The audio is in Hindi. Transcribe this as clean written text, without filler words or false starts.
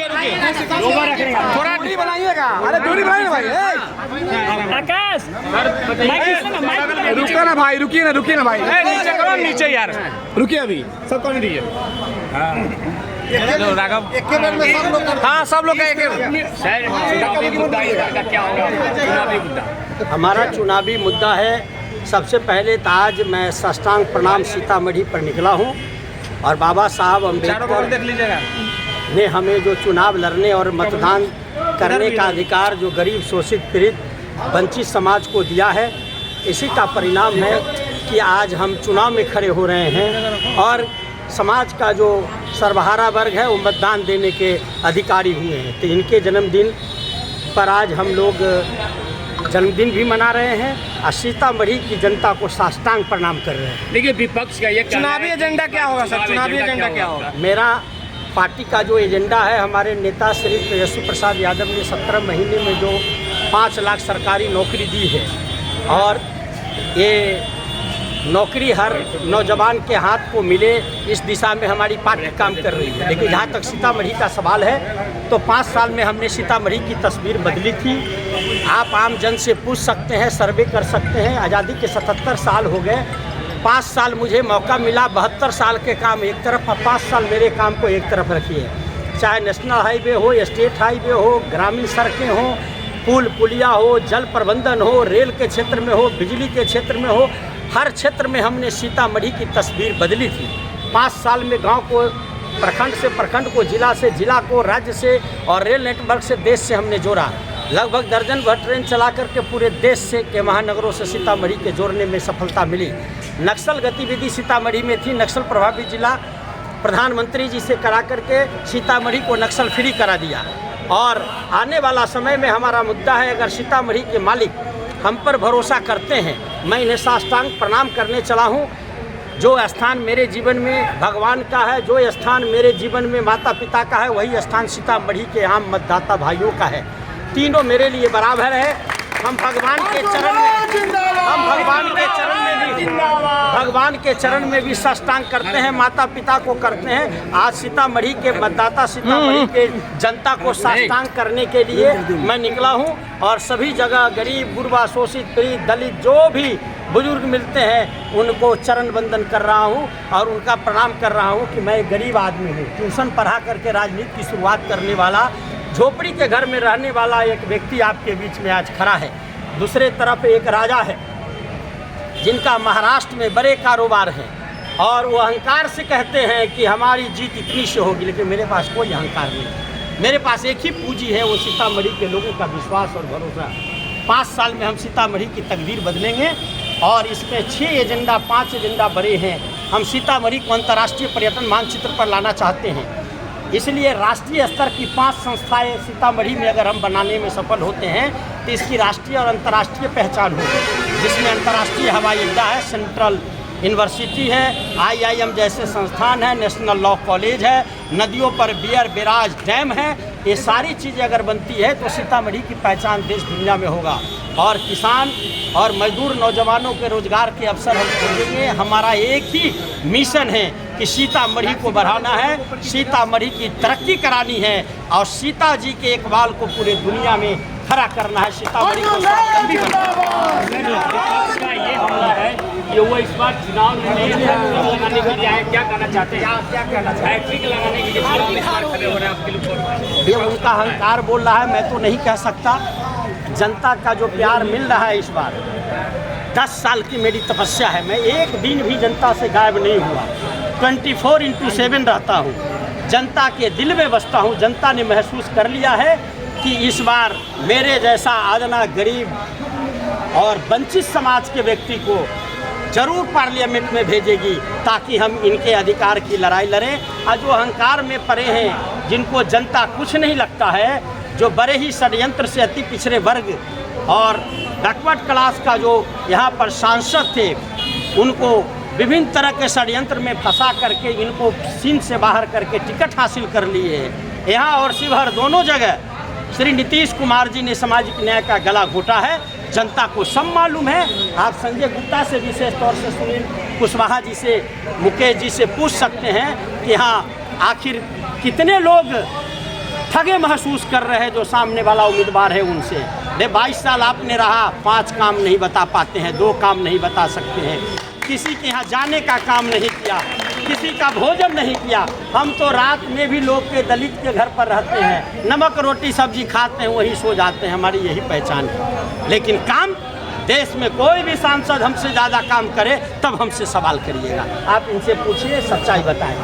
थोड़ा दूरी बनाइएगा। अरे दूरी बनाइए भाई। आकाश रुको ना भाई, रुकिए ना भाई। नीचे करो, नीचे यार, रुकिए अभी, सबको नहीं दीजिए। राघव हाँ सब लोग का हमारा चुनावी मुद्दा है। सबसे पहले तो आज मैं साष्टांग प्रणाम सीतामढ़ी पर निकला हूँ और बाबा साहब अम्बेडकर देख लीजिएगा ने हमें जो चुनाव लड़ने और मतदान करने का अधिकार जो गरीब शोषित पीड़ित वंचित समाज को दिया है, इसी का परिणाम है कि आज हम चुनाव में खड़े हो रहे हैं और समाज का जो सर्वहारा वर्ग है वो मतदान देने के अधिकारी हुए हैं। तो इनके जन्मदिन पर आज हम लोग जन्मदिन भी मना रहे हैं और सीतामढ़ी की जनता को साष्टांग प्रणाम कर रहे हैं। देखिए विपक्ष का ये चुनावी एजेंडा क्या होगा सर? चुनावी एजेंडा क्या होगा? मेरा पार्टी का जो एजेंडा है, हमारे नेता श्री तेजस्वी प्रसाद यादव ने 17 महीने में जो 5 लाख सरकारी नौकरी दी है और ये नौकरी हर नौजवान के हाथ को मिले, इस दिशा में हमारी पार्टी काम कर रही है। लेकिन जहाँ तक सीतामढ़ी का सवाल है तो 5 साल में हमने सीतामढ़ी की तस्वीर बदली थी। आप आम जन से पूछ सकते हैं, सर्वे कर सकते हैं। आज़ादी के 77 साल हो गए, 5 साल मुझे मौका मिला, 72 साल के काम एक तरफ और 5 साल मेरे काम को एक तरफ रखिए। चाहे नेशनल हाईवे हो, स्टेट हाईवे हो, ग्रामीण सड़कें हो, पुल पुलिया हो, जल प्रबंधन हो, रेल के क्षेत्र में हो, बिजली के क्षेत्र में हो, हर क्षेत्र में हमने सीतामढ़ी की तस्वीर बदली थी। 5 साल में गांव को, प्रखंड से प्रखंड को, जिला से जिला को, राज्य से और रेल नेटवर्क से देश से हमने जोड़ा। लगभग दर्जन भर ट्रेन चला करके पूरे देश से के महानगरों से सीतामढ़ी के जोड़ने में सफलता मिली। नक्सल गतिविधि सीतामढ़ी में थी, नक्सल प्रभावित जिला प्रधानमंत्री जी से करा करके सीतामढ़ी को नक्सल फ्री करा दिया। और आने वाला समय में हमारा मुद्दा है, अगर सीतामढ़ी के मालिक हम पर भरोसा करते हैं, मैं इन्हें साष्टांग प्रणाम करने चला हूँ। जो स्थान मेरे जीवन में भगवान का है, जो स्थान मेरे जीवन में माता पिता का है, वही स्थान सीतामढ़ी के आम मतदाता भाइयों का है। तीनों मेरे लिए बराबर है। हम भगवान के चरण में भी साष्टांग करते हैं, माता पिता को करते हैं। आज सीतामढ़ी के मतदाता, सीतामढ़ी के जनता को साष्टांग करने के लिए मैं निकला हूं और सभी जगह गरीब गुरबा शोषित पीड़ित दलित जो भी बुजुर्ग मिलते हैं उनको चरण वंदन कर रहा हूं और उनका प्रणाम कर रहा हूं कि मैं एक गरीब आदमी हूं, ट्यूशन पढ़ा करके राजनीति की शुरुआत करने वाला, झोपड़ी के घर में रहने वाला एक व्यक्ति आपके बीच में आज खड़ा है। दूसरे तरफ एक राजा है जिनका महाराष्ट्र में बड़े कारोबार हैं और वो अहंकार से कहते हैं कि हमारी जीत इतनी से होगी, लेकिन मेरे पास कोई अहंकार नहीं। मेरे पास एक ही पूंजी है, वो सीतामढ़ी के लोगों का विश्वास और भरोसा। 5 साल में हम सीतामढ़ी की तकदीर बदलेंगे और इसमें 6 एजेंडा, 5 एजेंडा बड़े हैं। हम सीतामढ़ी को अंतर्राष्ट्रीय पर्यटन मानचित्र पर लाना चाहते हैं, इसलिए राष्ट्रीय स्तर की 5 संस्थाएं सीतामढ़ी में अगर हम बनाने में सफल होते हैं तो इसकी राष्ट्रीय और अंतर्राष्ट्रीय पहचान होगी, जिसमें अंतर्राष्ट्रीय हवाई अड्डा है, सेंट्रल यूनिवर्सिटी है, IIM जैसे संस्थान है, नेशनल लॉ कॉलेज है, नदियों पर बियर बैराज डैम है। ये सारी चीज़ें अगर बनती है तो सीतामढ़ी की पहचान देश दुनिया में होगा और किसान और मजदूर नौजवानों के रोजगार के अवसर हम खोजेंगे। हमारा एक ही मिशन है कि सीतामढ़ी को बढ़ाना है, सीतामढ़ी की तरक्की करानी है और सीता जी के इकबाल को पूरे दुनिया में खड़ा करना है। सीतामढ़ी को स्वावलंबी ये हमला है कि वो इस बार चुनाव लगाने के लिए क्या कहना चाहते हैं? क्या कहना चाहते हैं? ठीक लगाने के लिए इस बार खड़े हो रहे हैं आपके लिए? ये उनका अहंकार बोल रहा है, मैं तो नहीं कह सकता। जनता का जो प्यार मिल रहा है इस बार, 10 साल की मेरी तपस्या है, मैं एक दिन भी जनता से गायब नहीं हुआ। 24/7 रहता हूँ, जनता के दिल में बसता हूँ। जनता ने महसूस कर लिया है कि इस बार मेरे जैसा आदना गरीब और वंचित समाज के व्यक्ति को जरूर पार्लियामेंट में भेजेगी ताकि हम इनके अधिकार की लड़ाई लड़ें। और जो अहंकार में पड़े हैं, जिनको जनता कुछ नहीं लगता है, जो बड़े ही षड्यंत्र से अति पिछड़े वर्ग और बैकवर्ड क्लास का जो यहाँ पर सांसद थे, उनको विभिन्न तरह के षड्यंत्र में फंसा करके इनको सीन से बाहर करके टिकट हासिल कर लिए हैं। यहाँ और शिवहर दोनों जगह श्री नीतीश कुमार जी ने सामाजिक न्याय का गला घोटा है। जनता को सब मालूम है। आप संजय गुप्ता से विशेष तौर से सुनील कुशवाहा जी से, मुकेश जी से पूछ सकते हैं कि हाँ आखिर कितने लोग ठगे महसूस कर रहे हैं जो सामने वाला उम्मीदवार है उनसे। अरे 22 साल आपने रहा, 5 काम नहीं बता पाते हैं, 2 काम नहीं बता सकते हैं, किसी के यहाँ जाने का काम नहीं किया, किसी का भोजन नहीं किया। हम तो रात में भी लोग के दलित के घर पर रहते हैं, नमक रोटी सब्जी खाते हैं, वहीं सो जाते हैं, हमारी यही पहचान है। लेकिन काम, देश में कोई भी सांसद हमसे ज़्यादा काम करे तब हमसे सवाल करिएगा। आप इनसे पूछिए, सच्चाई बताएं।